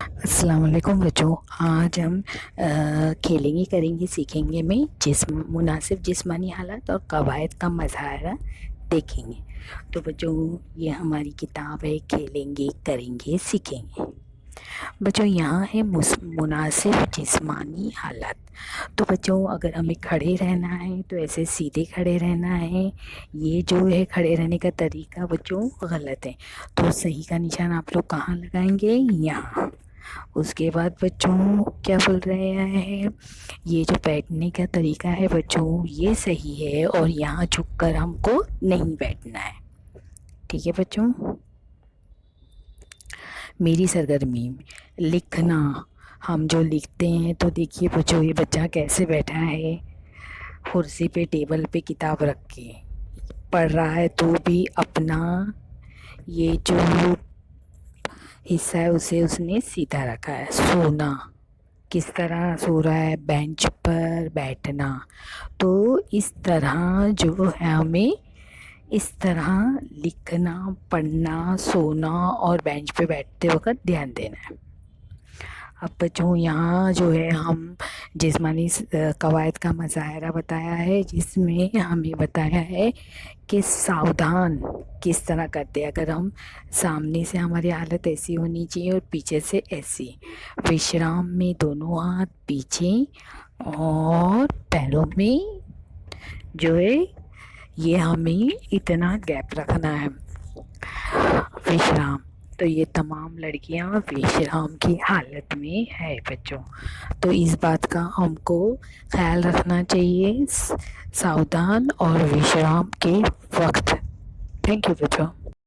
السلام علیکم بچوں، آج ہم کھیلیں گے، کریں گے، سیکھیں گے میں مناسب جسمانی حالت اور قواعد کا مظاہرہ دیکھیں گے۔ تو بچوں یہ ہماری کتاب ہے، کھیلیں گے، کریں گے، سیکھیں گے۔ بچوں یہاں ہے مناسب جسمانی حالت۔ تو بچوں اگر ہمیں کھڑے رہنا ہے تو ایسے سیدھے کھڑے رہنا ہے۔ یہ جو ہے کھڑے رہنے کا طریقہ بچوں غلط ہے، تو صحیح کا نشان آپ لوگ کہاں لگائیں گے؟ یہاں۔ اس کے بعد بچوں کیا بول رہے ہیں، یہ جو بیٹھنے کا طریقہ ہے بچوں یہ صحیح ہے، اور یہاں جھک کر ہم کو نہیں بیٹھنا ہے۔ ٹھیک ہے بچوں؟ میری سرگرمی لکھنا، ہم جو لکھتے ہیں تو دیکھیے بچوں یہ بچہ کیسے بیٹھا ہے، کرسی پہ ٹیبل پہ کتاب رکھ کے پڑھ رہا ہے، تو بھی اپنا یہ جو حصہ ہے اسے اس نے سیدھا رکھا ہے۔ سونا، کس طرح سو رہا ہے؟ بینچ پر بیٹھنا۔ تو اس طرح جو ہے ہمیں اس طرح لکھنا، پڑھنا، سونا اور بینچ پہ بیٹھتے وقت دھیان دینا ہے۔ اب بچوں یہاں جو ہے ہم جسمانی قواعد کا مظاہرہ بتایا ہے، جس میں ہمیں بتایا ہے کہ ساودھان کس طرح کرتے ہیں۔ اگر ہم سامنے سے ہماری حالت ایسی ہونی چاہیے اور پیچھے سے ایسی۔ وشرام میں دونوں ہاتھ پیچھے اور پیروں میں جو ہے یہ ہمیں اتنا گیپ رکھنا ہے۔ وشرام، تو یہ تمام لڑکیاں وشرام کی حالت میں ہے بچوں، تو اس بات کا ہم کو خیال رکھنا چاہیے ساودھان اور وشرام کے وقت۔ تھینک یو بچوں۔